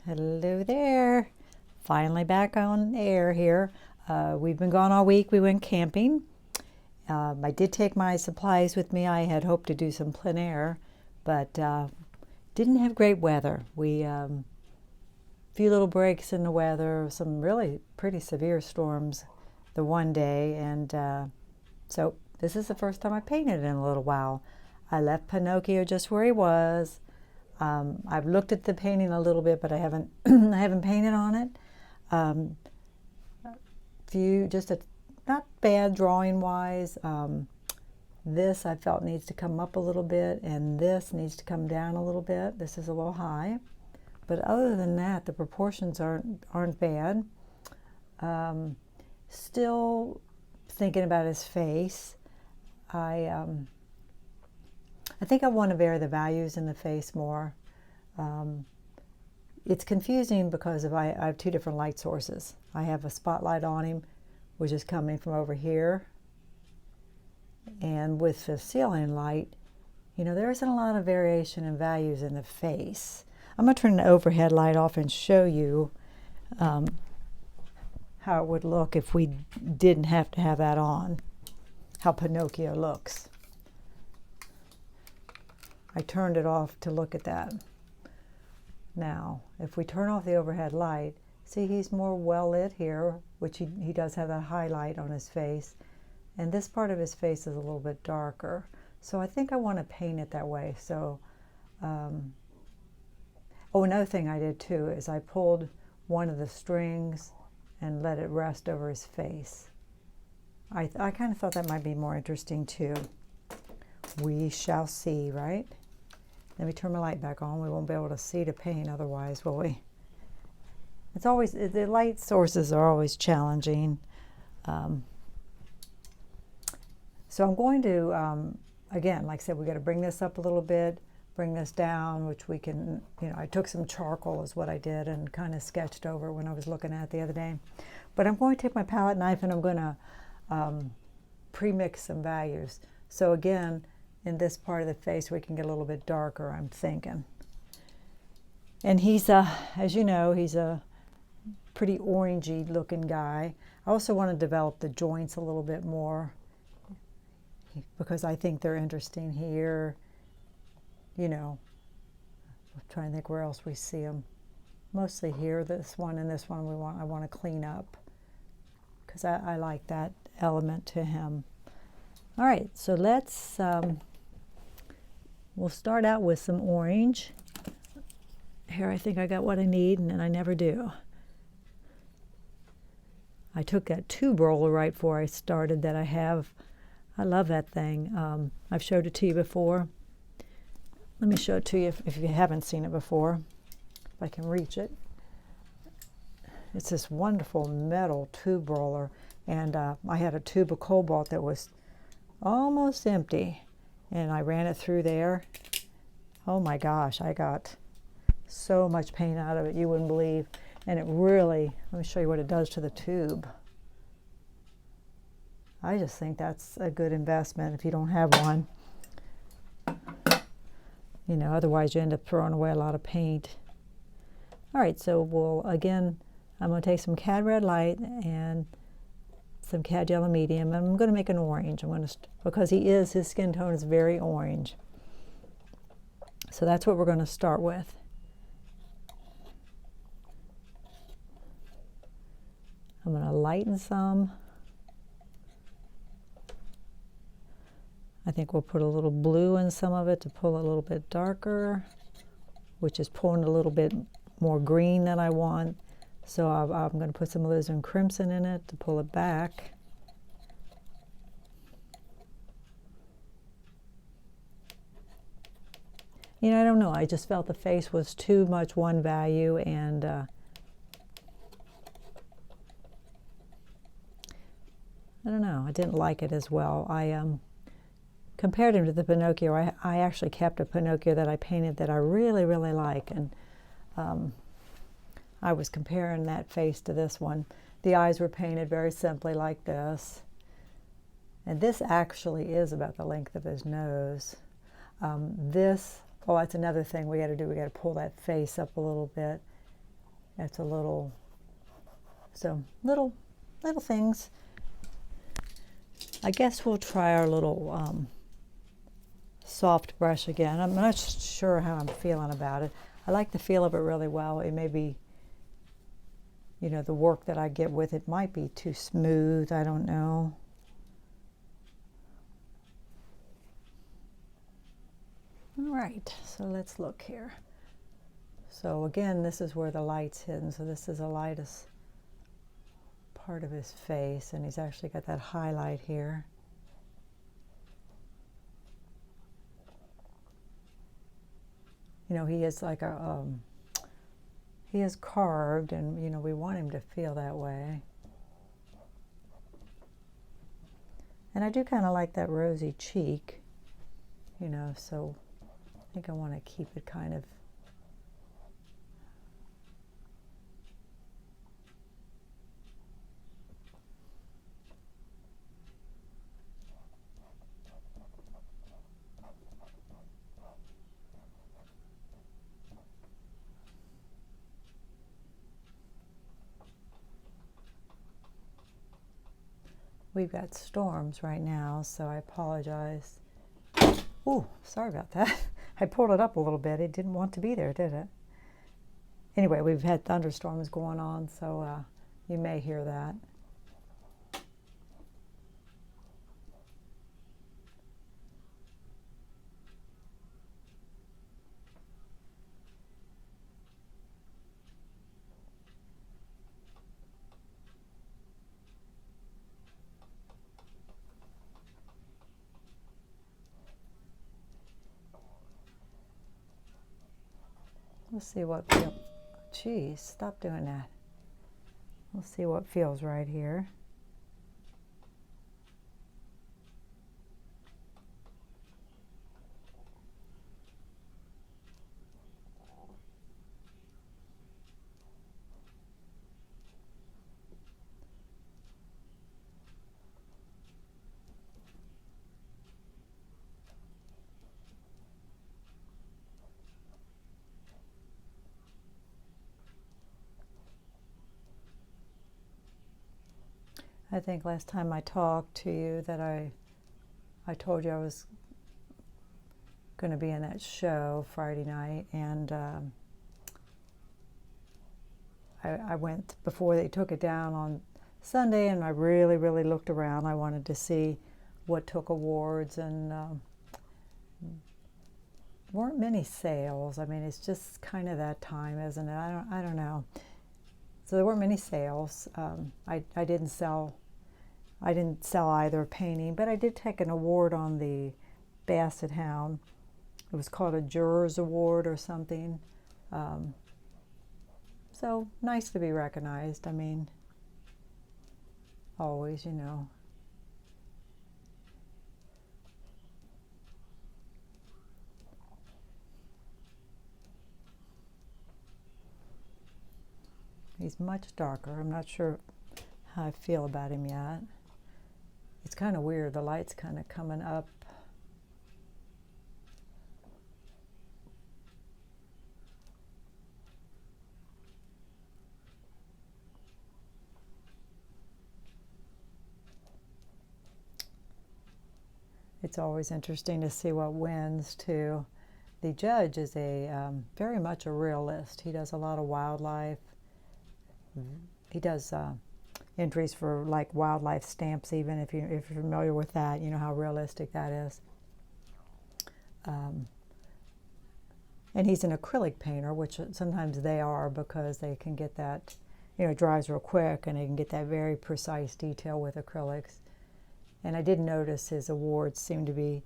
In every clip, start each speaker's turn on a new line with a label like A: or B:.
A: Hello there. Finally back on air here. We've been gone all week. We went camping. I did take my supplies with me. I had hoped to do some plein air, but didn't have great weather. We few little breaks in the weather, some really pretty severe storms the one day, and so this is the first time I painted in a little while. I left Pinocchio just where he was. I've looked at the painting a little bit, but I haven't I haven't painted on it. Not bad drawing wise. This I felt needs to come up a little bit, and this needs to come down a little bit. This is a little high, but other than that, the proportions aren't bad. Still thinking about his face. I think I want to vary the values in the face more. It's confusing because I have two different light sources. I have a spotlight on him, which is coming from over here. And with the ceiling light, there isn't a lot of variation in values in the face. I'm going to turn the overhead light off and show you how it would look if we didn't have to have that on, how Pinocchio looks. I turned it off to look at that. Now, if we turn off the overhead light, see he's more well lit here, which he does have that highlight on his face. And this part of his face is a little bit darker. So I think I want to paint it that way. So, another thing I did too is I pulled one of the strings and let it rest over his face. I kind of thought that might be more interesting too. We shall see, right? Let me turn my light back on. We won't be able to see the paint otherwise, will we? It's always, the light sources are always challenging. So I'm going to, again, like I said, we got to bring this up a little bit, bring this down, which we can, I took some charcoal is what I did and kind of sketched over when I was looking at it the other day. But I'm going to take my palette knife and I'm going to pre-mix some values. So again, in this part of the face, we can get a little bit darker, I'm thinking. And he's, as you know, he's a pretty orangey looking guy. I also want to develop the joints a little bit more because I think they're interesting here. I'm trying to think where else we see them. Mostly here, this one and this one I want to clean up because I like that element to him. All right, so let's, we'll start out with some orange. Here I think I got what I need, and then I never do. I took that tube roller right before I started that I have. I love that thing. I've showed it to you before. Let me show it to you if you haven't seen it before, if I can reach it. It's this wonderful metal tube roller, and I had a tube of cobalt that was almost empty, and I ran it through there. Oh my gosh, I got so much paint out of it you wouldn't believe. And it really, let me show you what it does to the tube. I just think that's a good investment if you don't have one. Otherwise you end up throwing away a lot of paint. All right, so again, I'm going to take some cad red light and some cad yellow medium, and I'm going to make an orange. Because his skin tone is very orange. So that's what we're going to start with. I'm going to lighten some. I think we'll put a little blue in some of it to pull it a little bit darker, which is pulling a little bit more green than I want. So I'm going to put some alizarin crimson in it to pull it back. I don't know. I just felt the face was too much one value, and I don't know. I didn't like it as well. I compared him to the Pinocchio. I actually kept a Pinocchio that I painted that I really, really like, and I was comparing that face to this one. The eyes were painted very simply like this, and this actually is about the length of his nose. That's another thing we got to do. We got to pull that face up a little bit. That's a little, so little things. I guess we'll try our little soft brush again. I'm not sure how I'm feeling about it. I like the feel of it really well. It may be, you know, the work that I get with it might be too smooth. I don't know. All right, so let's look here. So again, this is where the light's hidden. So this is the lightest part of his face, and he's actually got that highlight here. You know, he is like a, he is carved, and you know, we want him to feel that way. And I do kind of like that rosy cheek, you know, so I think I want to keep it kind of we've got storms right now, so I apologize. Ooh, sorry about that. I pulled it up a little bit. It didn't want to be there, did it? Anyway, we've had thunderstorms going on, so you may hear that. Let's see what feels. Geez, stop doing that. We'll see what feels right here. I think last time I talked to you that I told you I was going to be in that show Friday night, and I went before they took it down on Sunday, and I really looked around. I wanted to see what took awards, and weren't many sales. I mean, it's just kind of that time, isn't it? I don't know. So there weren't many sales. I didn't sell either painting, but I did take an award on the Basset Hound. It was called a Jurors Award or something. So nice to be recognized. I mean, always, you know. He's much darker. I'm not sure how I feel about him yet. It's kind of weird. The light's kind of coming up. It's always interesting to see what wins, too. The judge is very much a realist. He does a lot of wildlife. He does entries for like wildlife stamps, even if you're familiar with that, you know how realistic that is. And he's an acrylic painter, which sometimes they are, because they can get that, you know, it dries real quick, and they can get that very precise detail with acrylics. And I did notice his awards seem to be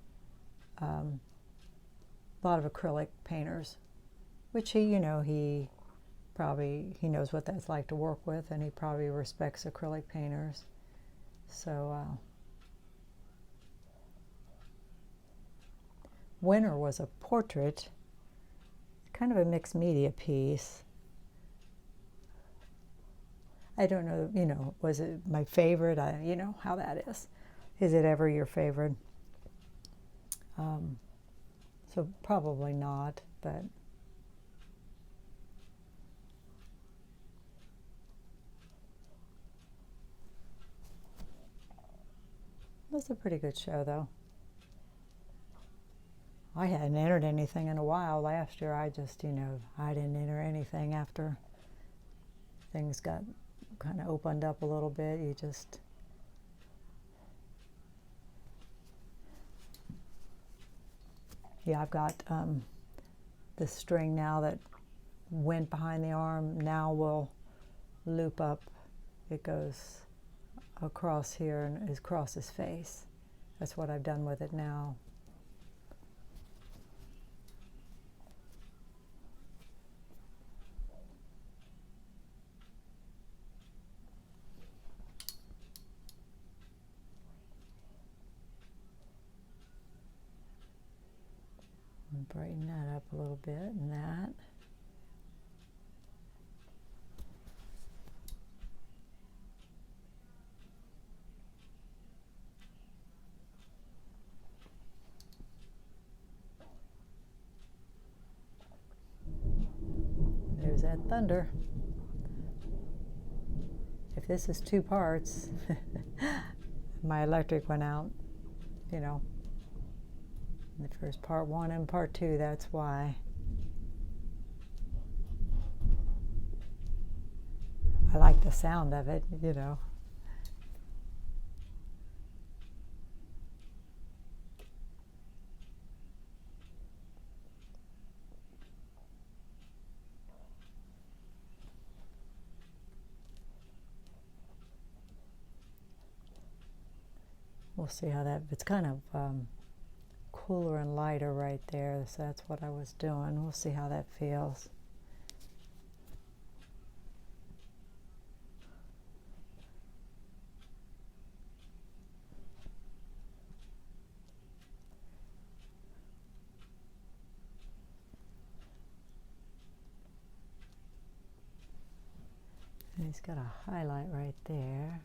A: a lot of acrylic painters, which he knows what that's like to work with, and he probably respects acrylic painters. So winner was a portrait, kind of a mixed media piece. I don't know, you know, was it my favorite? You know how that is. Is it ever your favorite? So probably not, but was a pretty good show, though. I hadn't entered anything in a while. Last year, I just, I didn't enter anything after things got kind of opened up a little bit. Yeah, I've got this string now that went behind the arm. Now will loop up. It goes across here and is across his face. That's what I've done with it now. And brighten that up a little bit, and that. There's that thunder. If this is 2 parts, my electric went out, the first part 1 and part 2, that's why. I like the sound of it, We'll see how it's kind of cooler and lighter right there, so that's what I was doing. We'll see how that feels. And he's got a highlight right there.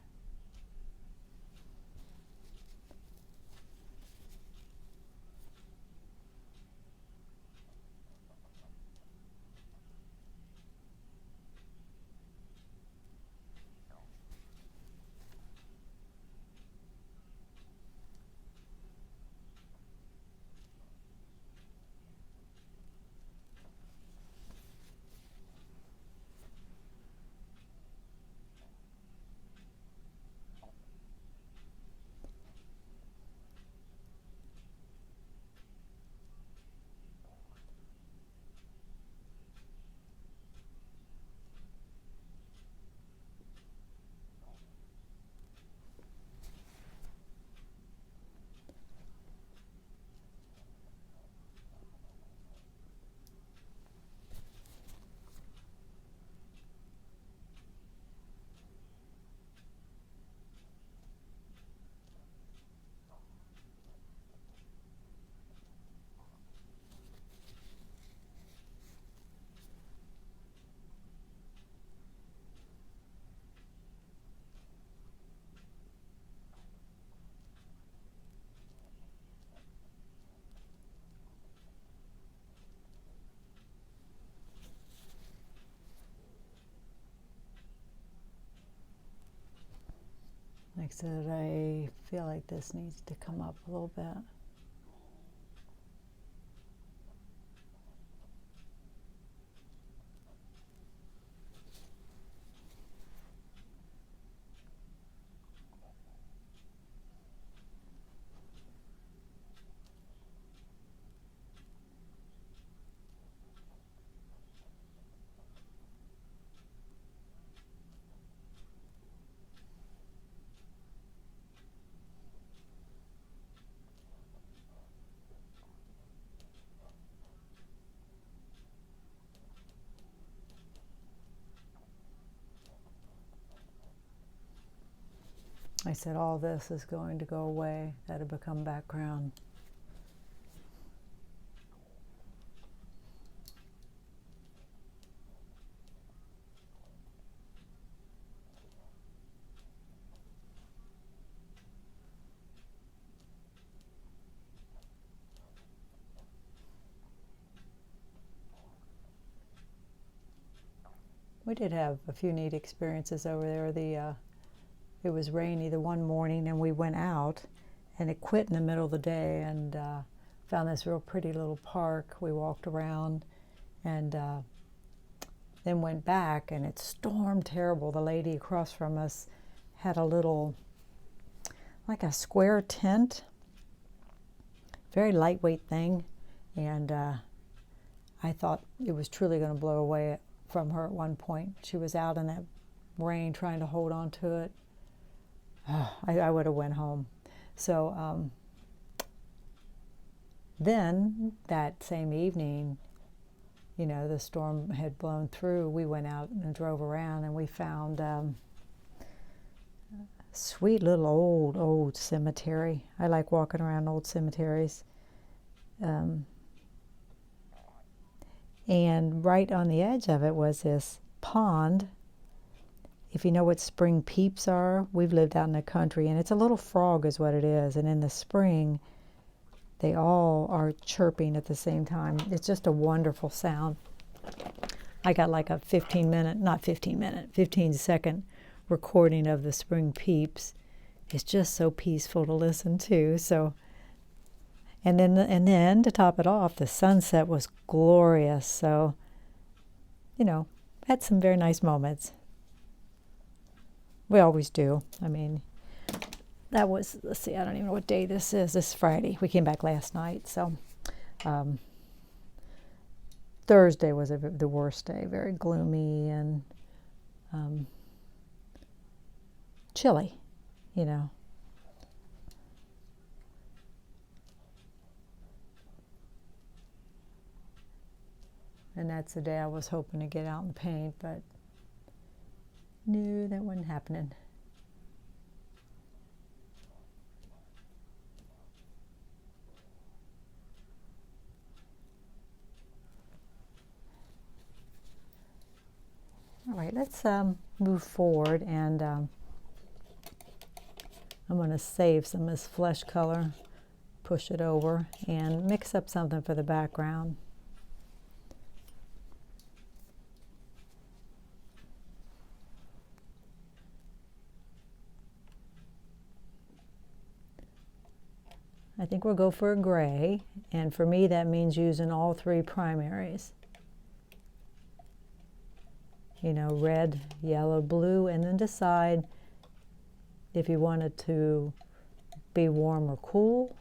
A: Like I said, I feel like this needs to come up a little bit. I said all this is going to go away. That'll become background. We did have a few neat experiences over there. It was rainy the one morning and we went out and it quit in the middle of the day, and found this real pretty little park. We walked around and then went back, and it stormed terrible. The lady across from us had a little, like a square tent, very lightweight thing, and I thought it was truly going to blow away from her at one point. She was out in that rain trying to hold on to it. I would have went home. So then that same evening, you know, the storm had blown through. We went out and drove around, and we found a sweet little old cemetery. I like walking around old cemeteries. And right on the edge of it was this pond. If you know what spring peeps are, we've lived out in the country, and it's a little frog is what it is. And in the spring, they all are chirping at the same time. It's just a wonderful sound. I got like a 15-second recording of the spring peeps. It's just so peaceful to listen to. So, and then to top it off, the sunset was glorious. So, you know, had some very nice moments. We always do. I mean, that was, let's see, I don't even know what day this is. This is Friday. We came back last night. So Thursday was the worst day, very gloomy and chilly, you know. And that's the day I was hoping to get out and paint, but no, that wasn't happening. All right, let's move forward, and I'm going to save some of this flesh color, push it over, and mix up something for the background. I think we'll go for a gray, and for me that means using all three primaries. You know, red, yellow, blue, and then decide if you want it to be warm or cool.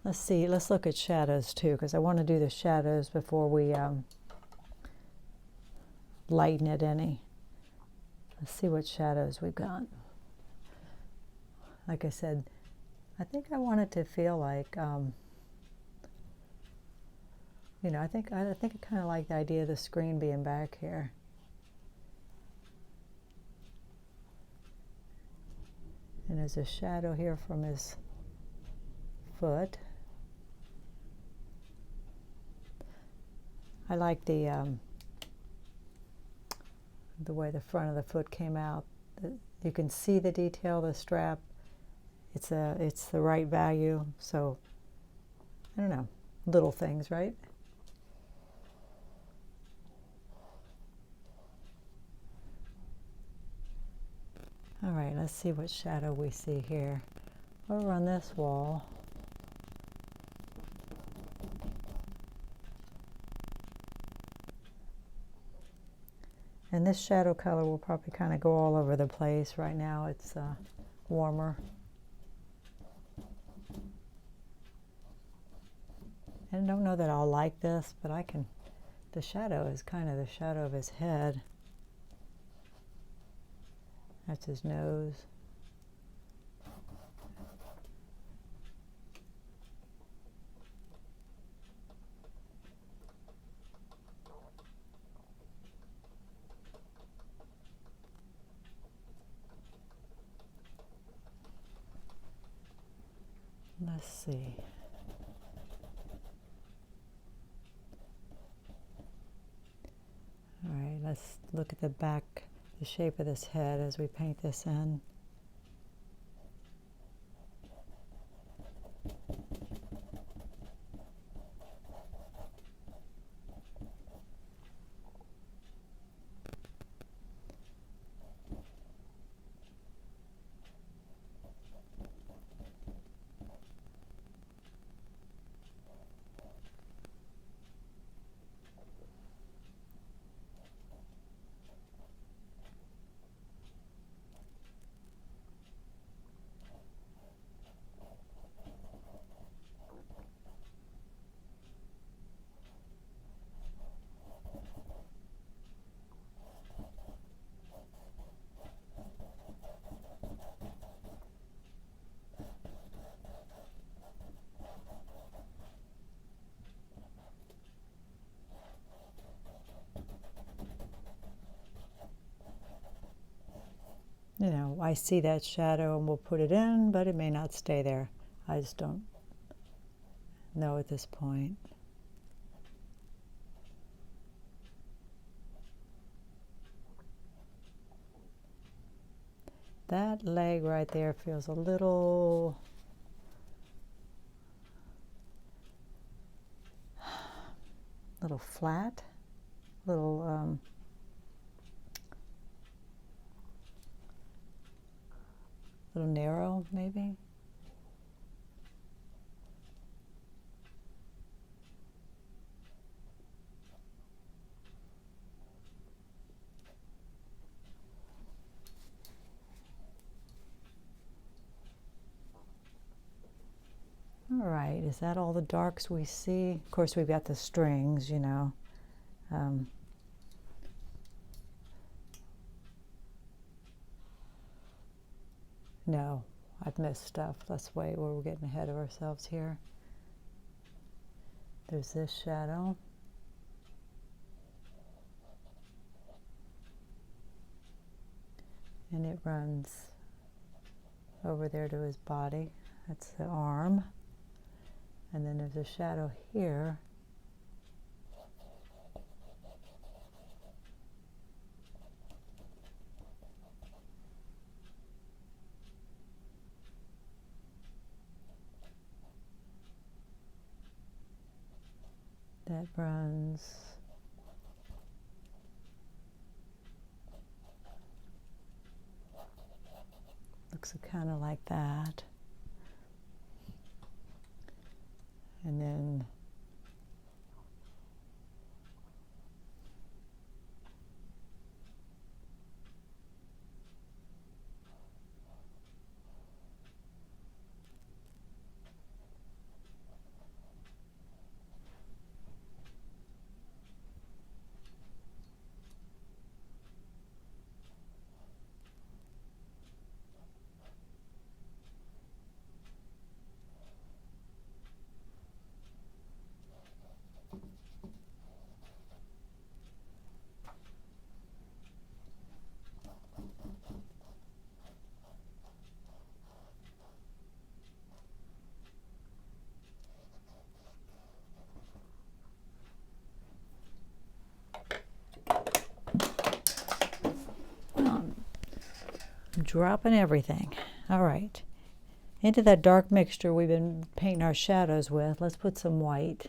A: Let's see, let's look at shadows too, because I want to do the shadows before we lighten it any. Let's see what shadows we've got. Like I said, I think I want it to feel like, you know, I think I kind of like the idea of the screen being back here. And there's a shadow here from his foot. I like the way the front of the foot came out. You can see the detail of the strap. It's the right value. So I don't know, little things, right? All right, let's see what shadow we see here. Over on this wall. And this shadow color will probably kind of go all over the place. Right now it's warmer. And I don't know that I'll like this, but I can, the shadow is kind of the shadow of his head. That's his nose. Let's see. All right, let's look at the back, the shape of this head as we paint this in. you know, I see that shadow and we'll put it in, but it may not stay there. I just don't know at this point. That leg right there feels a little flat, little narrow maybe. All right, is that all the darks we see? Of course, we've got the strings, you know. No, I've missed stuff. Let's wait, we're getting ahead of ourselves here. There's this shadow. And it runs over there to his body. That's the arm. And then there's a shadow here. That runs looks kind of like that. And then I'm dropping everything. All right. Into that dark mixture we've been painting our shadows with, let's put some white.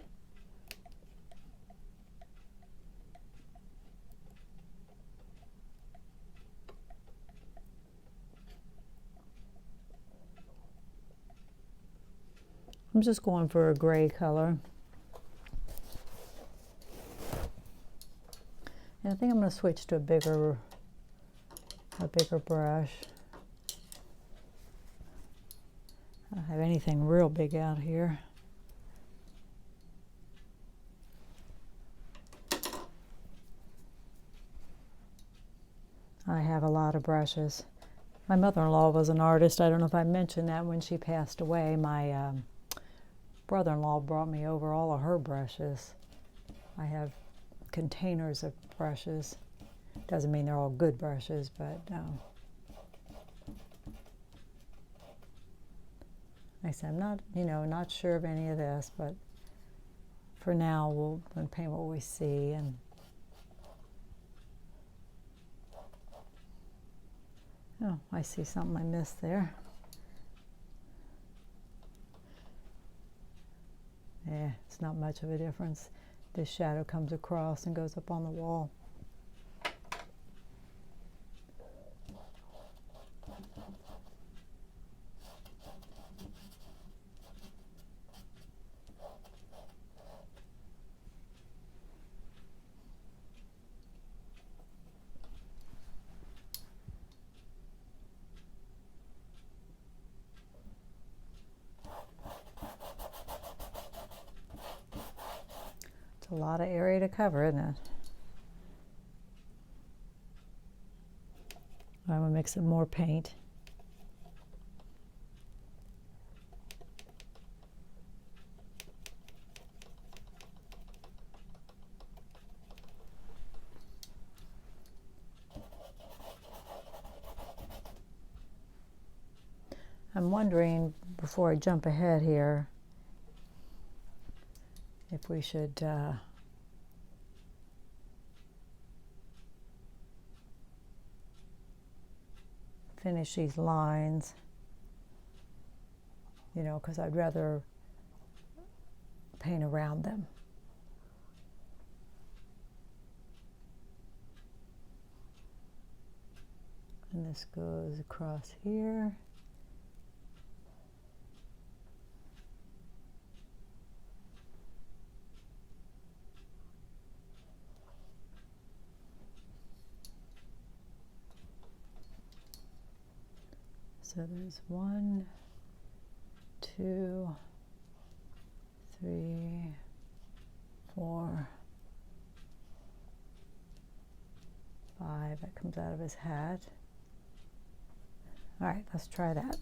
A: I'm just going for a gray color. And I think I'm going to switch to a bigger brush. I don't have anything real big out here. I have a lot of brushes. My mother-in-law was an artist. I don't know if I mentioned that when she passed away. My brother-in-law brought me over all of her brushes. I have containers of brushes. Doesn't mean they're all good brushes, but like I said, I'm not, not sure of any of this, but for now we'll paint what we see. And oh, I see something I missed there. Yeah, it's not much of a difference. This shadow comes across and goes up on the wall. A lot of area to cover, isn't it? I'm going to mix some more paint. I'm wondering, before I jump ahead here, if we should finish these lines, you know, because I'd rather paint around them. And this goes across here. So there's 1, 2, 3, 4, 5. That comes out of his hat. All right, let's try that.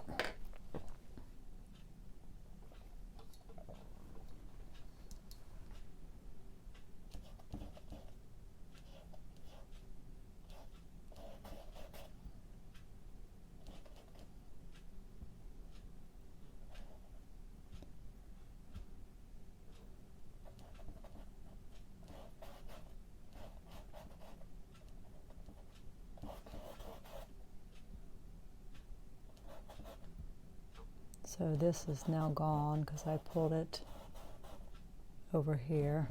A: So this is now gone because I pulled it over here.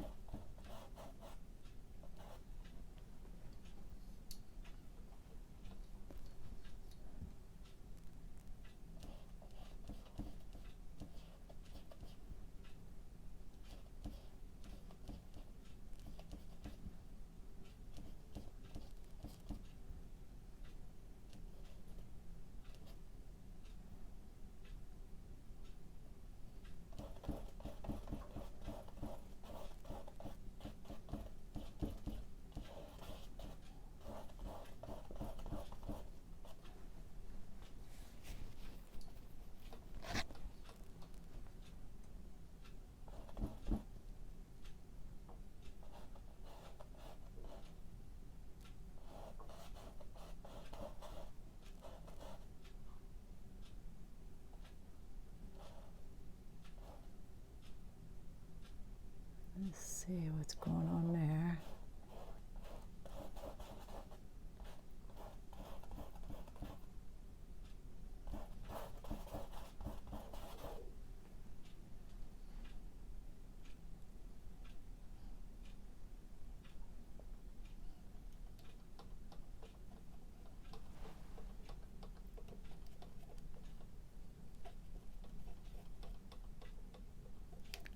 A: Let's see what's going on there.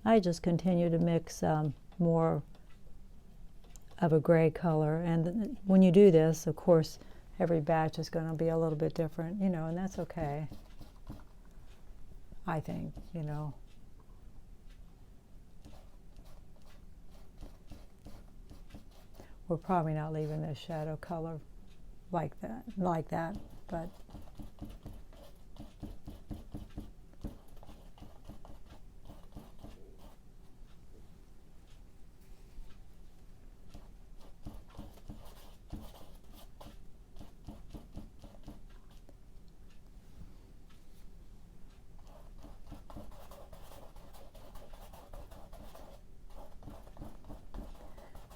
A: I just continue to mix more of a gray color, and when you do this, of course, every batch is going to be a little bit different, you know, and that's okay, I think, you know. We're probably not leaving this shadow color like that, but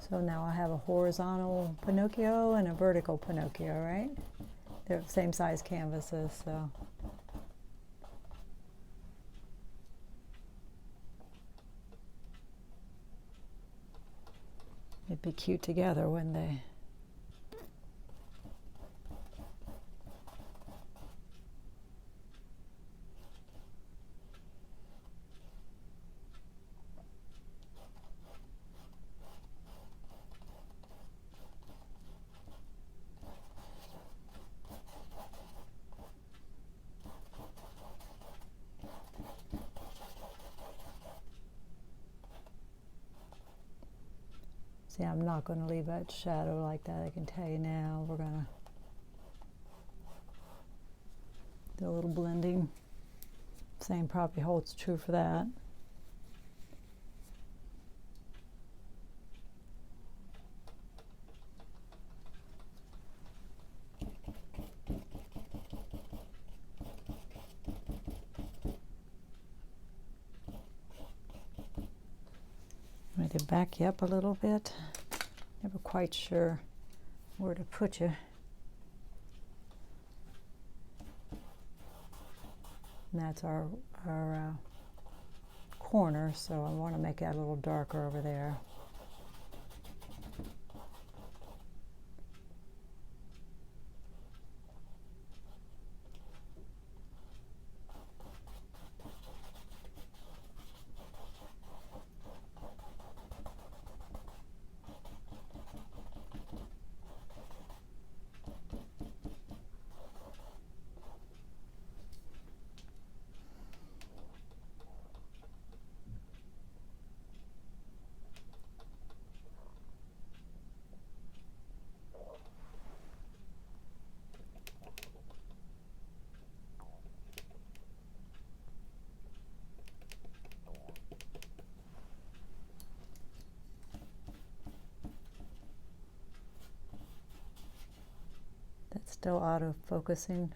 A: so now I have a horizontal Pinocchio and a vertical Pinocchio, right? They're same size canvases, so. It'd be cute together, wouldn't they? See, I'm not going to leave that shadow like that, I can tell you now. We're going to do a little blending. Same probably holds true for that. to back you up a little bit. Never quite sure where to put you. And that's our corner, so I want to make it a little darker over there. That's still auto-focusing.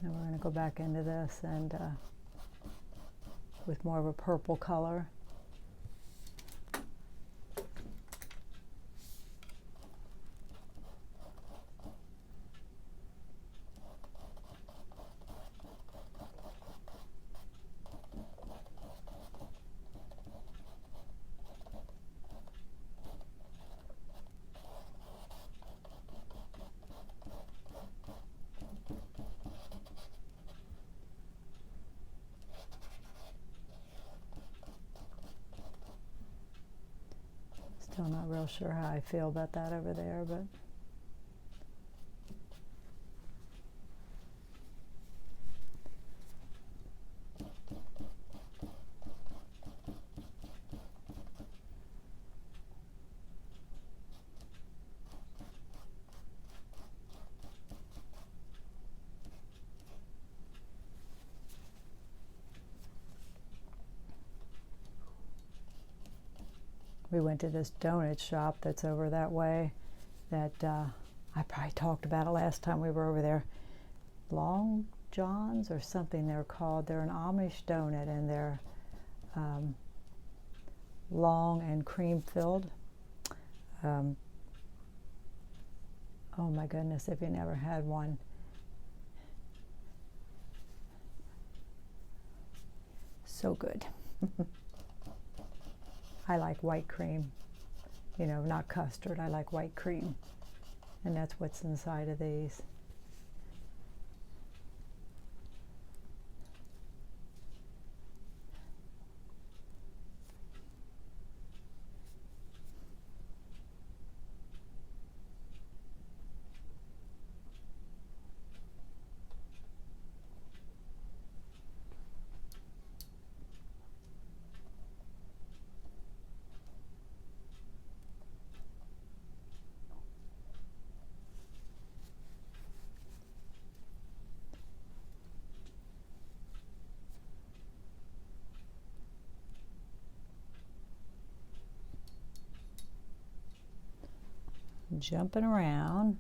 A: Now we're going to go back into this and with more of a purple color. Still not real sure how I feel about that over there, but we went to this donut shop that's over that way that I probably talked about it last time we were over there. Long John's or something they're called. They're an Amish donut, and they're long and cream filled. Oh my goodness, if you never had one. So good. I like white cream, you know, not custard. I like white cream, and that's what's inside of these. Jumping around.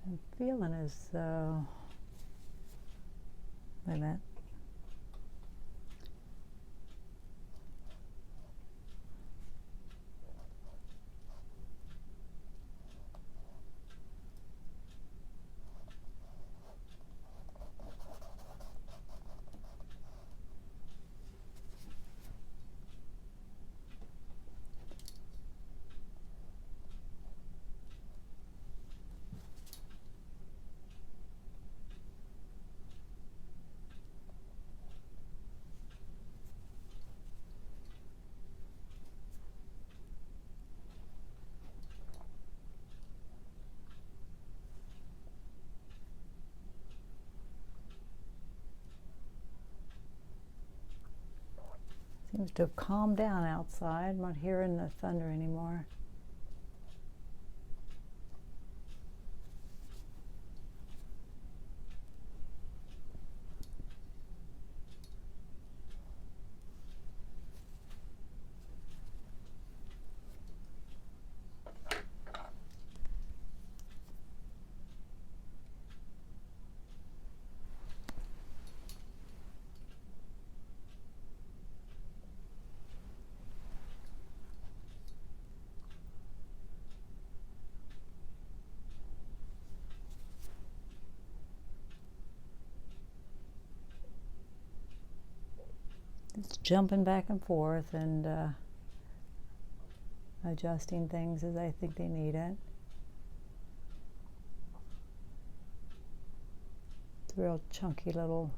A: I'm feeling as though, wait a minute. Seems to have calmed down outside. I'm not hearing the thunder anymore. It's jumping back and forth and adjusting things as I think they need it. It's a real chunky little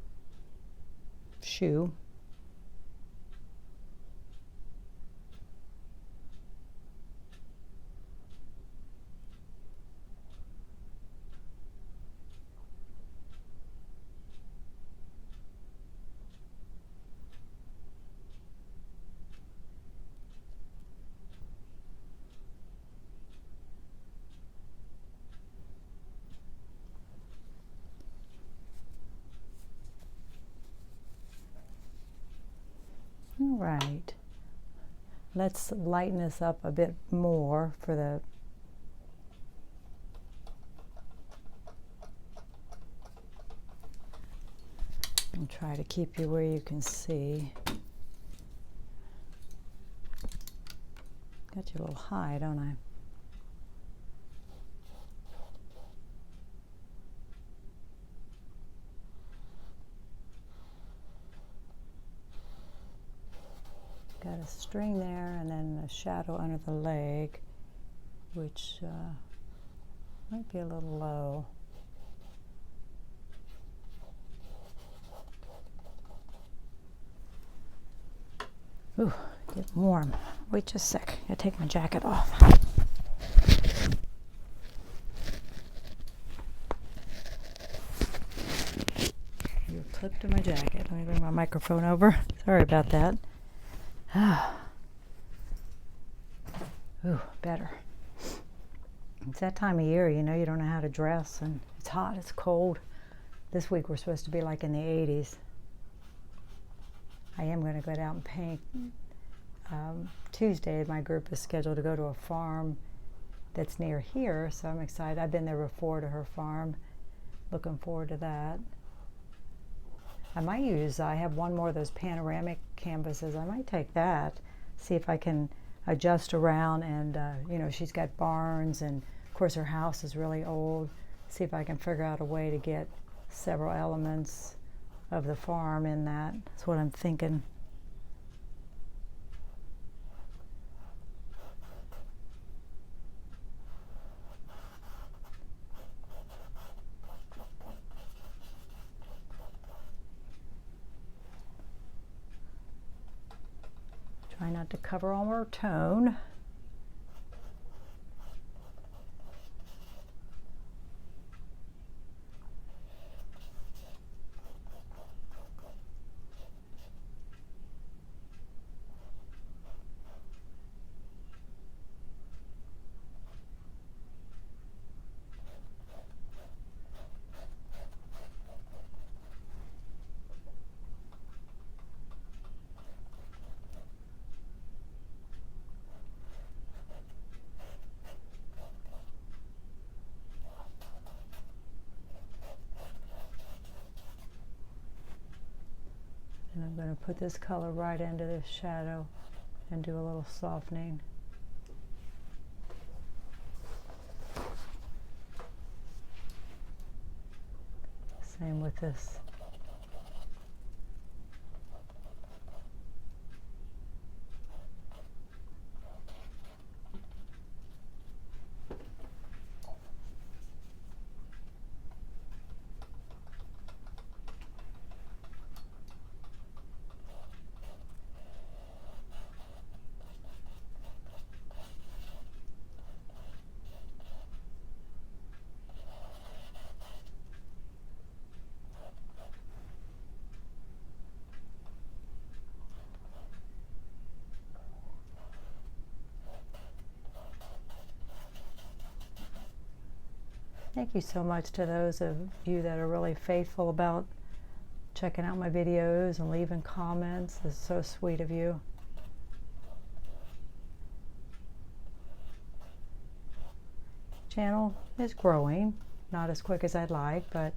A: shoe. All right, let's lighten this up a bit more for the and try to keep you where you can see. Got you a little high, don't I? Got a string there and then a shadow under the leg, which might be a little low. Ooh, getting warm. Wait just a sec. I gotta take my jacket off. You're clipped to my jacket. Let me bring my microphone over. Sorry about that. Ooh, better. It's that time of year, you know, you don't know how to dress, and it's hot, it's cold. This week we're supposed to be like in the 80s. I am going to go out and paint. Tuesday, my group is scheduled to go to a farm that's near here, so I'm excited. I've been there before to her farm. Looking forward to that. I have one more of those panoramic canvases. I might take that, see if I can adjust around, and you know, she's got barns, and of course her house is really old. See if I can figure out a way to get several elements of the farm in that. That's what I'm thinking. Try not to cover all our tone. And I'm going to put this color right into this shadow and do a little softening. Same with this. Thank you so much to those of you that are really faithful about checking out my videos and leaving comments. It's so sweet of you. Channel is growing, not as quick as I'd like, but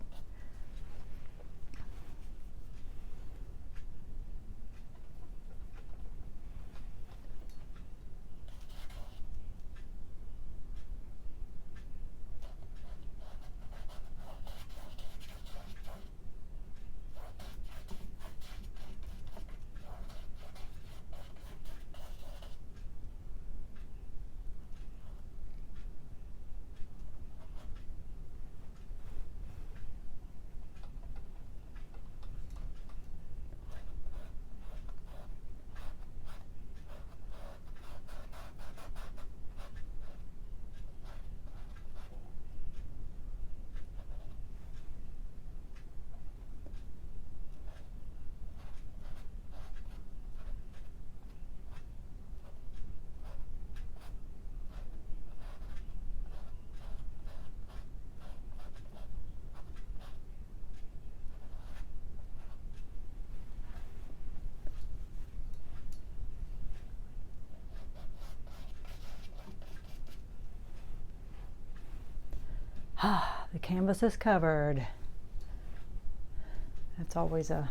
A: the canvas is covered. That's always a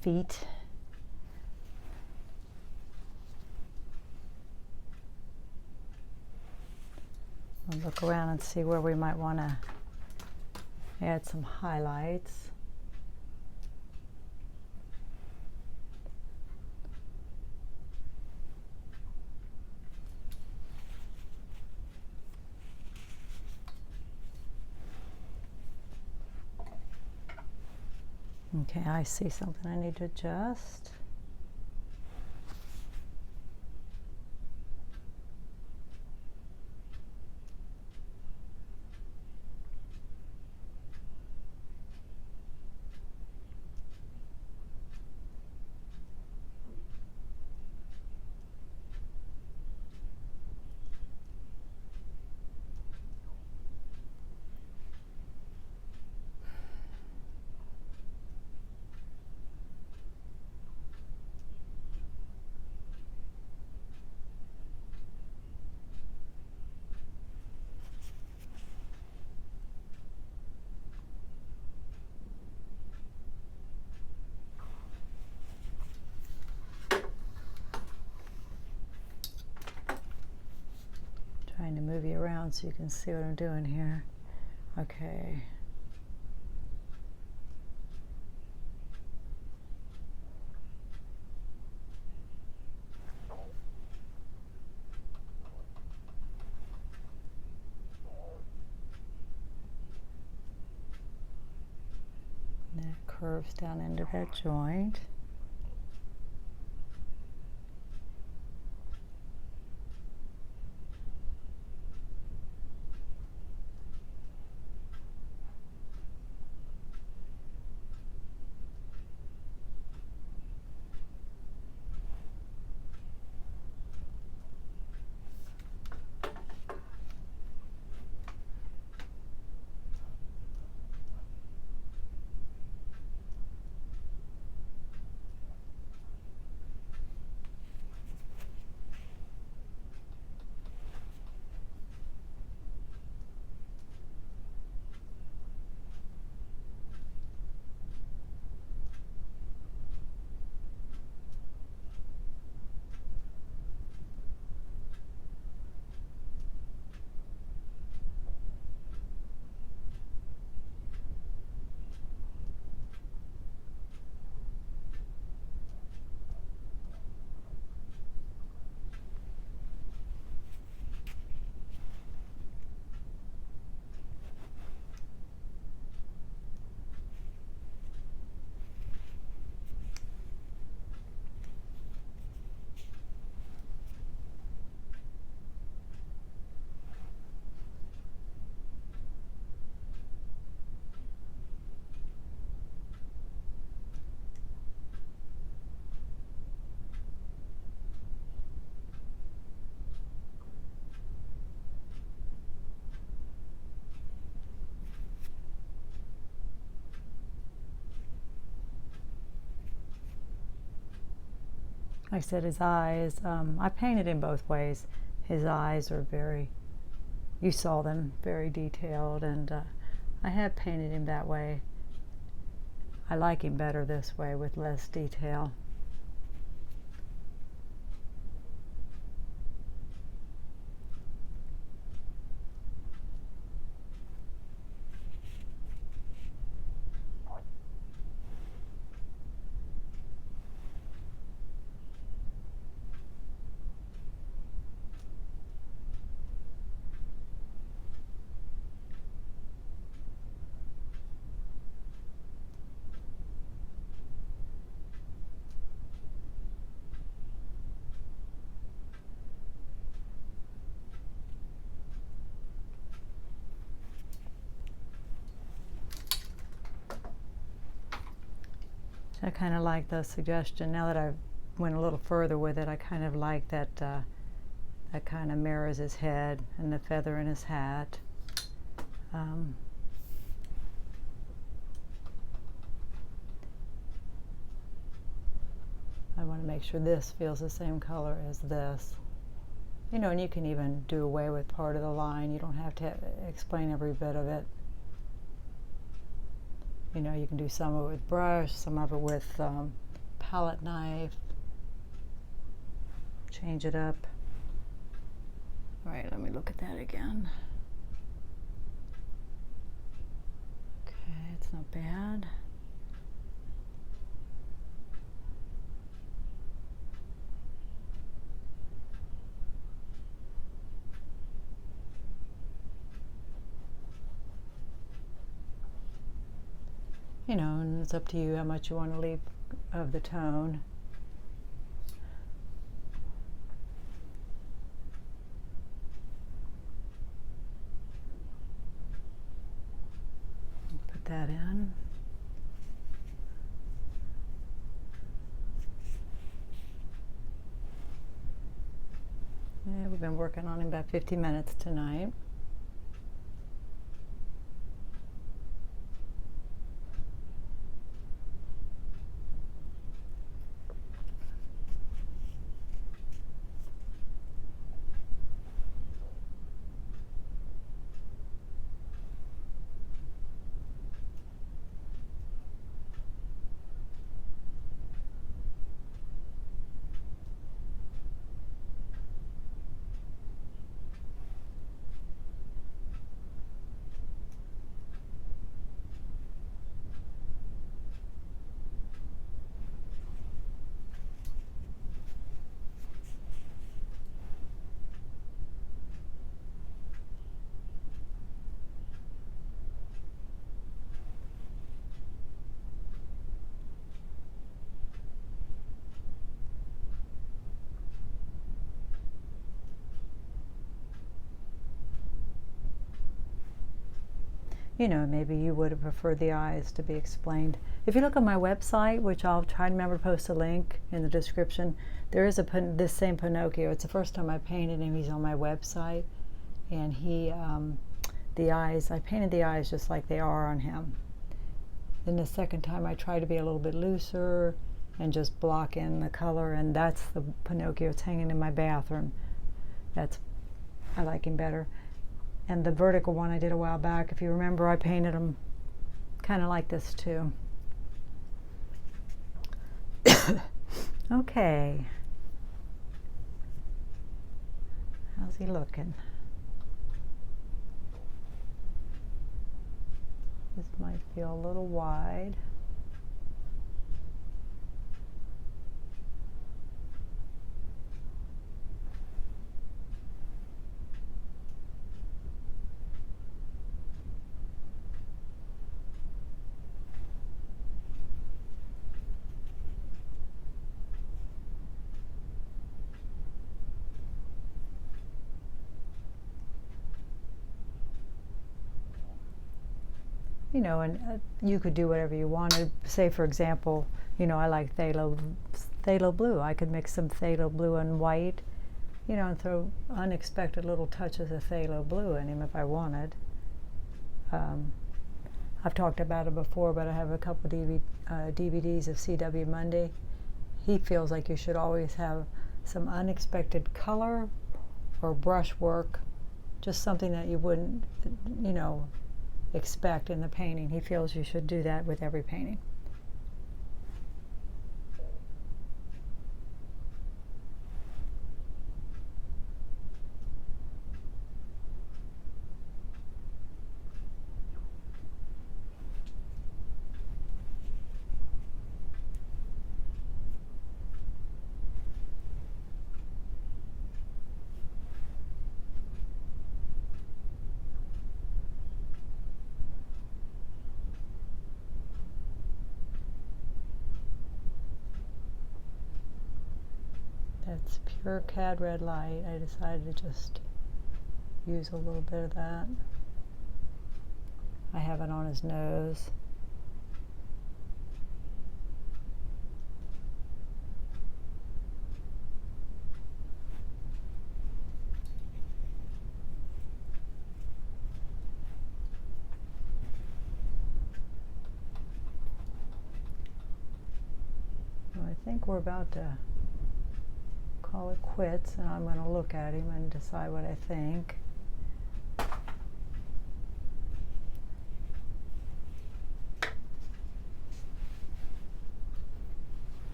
A: feat. We'll look around and see where we might want to add some highlights. Okay, I see something I need to adjust. Trying to move you around so you can see what I'm doing here. Okay. And that curves down into that joint. like I said, his eyes, I painted him both ways. His eyes are very, you saw them, very detailed, and I have painted him that way. I like him better this way with less detail. I kind of like the suggestion. Now that I've went a little further with it, I kind of like that that kind of mirrors his head and the feather in his hat. I want to make sure this feels the same color as this. You know, and you can even do away with part of the line. You don't have to explain every bit of it. You know, you can do some of it with brush, some of it with palette knife. Change it up. All right, let me look at that again. Okay, it's not bad. You know, and it's up to you how much you want to leave of the tone. Put that in. Yeah, we've been working on him about 50 minutes tonight. You know, maybe you would have preferred the eyes to be explained. If you look on my website, which I'll try to remember to post a link in the description, there is this same Pinocchio. It's the first time I painted him. He's on my website, and he, the eyes, I painted the eyes just like they are on him. Then the second time I tried to be a little bit looser and just block in the color, and that's the Pinocchio. It's hanging in my bathroom. I like him better. And the vertical one I did a while back, if you remember, I painted them kind of like this too. Okay. How's he looking? This might feel a little wide. You know, and you could do whatever you wanted. Say, for example, you know, I like phthalo blue. I could mix some phthalo blue and white, you know, and throw unexpected little touches of phthalo blue in him if I wanted. I've talked about it before, but I have a couple DVDs of C.W. Mundy. he feels like you should always have some unexpected color or brush work, just something that you wouldn't, you know, expect in the painting. He feels you should do that with every painting. That's pure cad red light. I decided to just use a little bit of that. I have it on his nose. Well, I think we're about to call it quits, and I'm going to look at him and decide what I think.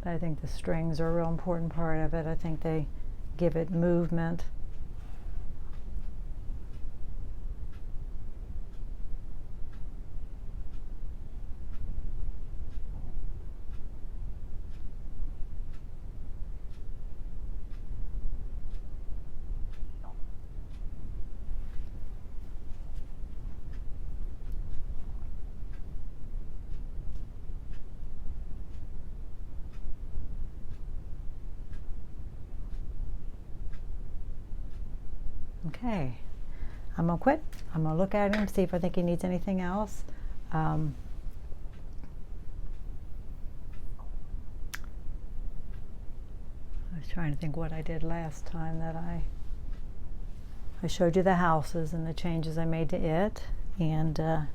A: I think the strings are a real important part of it. I think they give it movement. Okay, I'm gonna quit. I'm gonna look at him, see if I think he needs anything else. I was trying to think what I did last time that I showed you the houses and the changes I made to it, and I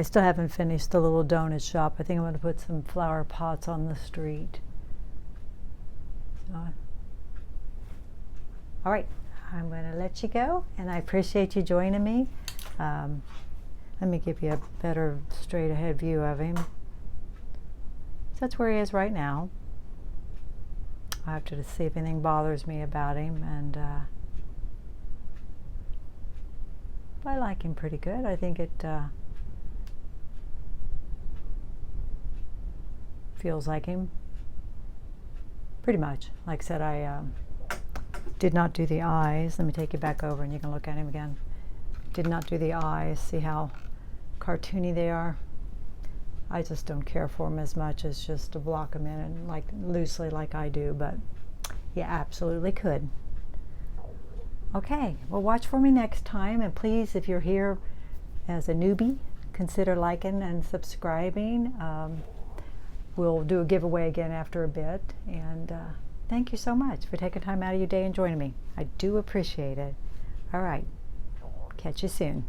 A: still haven't finished the little donut shop. I think I'm going to put some flower pots on the street. So, all right, I'm going to let you go, and I appreciate you joining me. Let me give you a better straight ahead view of him. So that's where he is right now. I have to just see if anything bothers me about him, and I like him pretty good. I think it feels like him pretty much. Like I said, I did not do the eyes. Let me take you back over and you can look at him again. Did not do the eyes. See how cartoony they are? I just don't care for them as much as just to block them in and like loosely like I do, but you absolutely could. Okay, well, watch for me next time, and please, if you're here as a newbie, consider liking and subscribing. We'll do a giveaway again after a bit, and thank you so much for taking time out of your day and joining me. I do appreciate it. All right, catch you soon.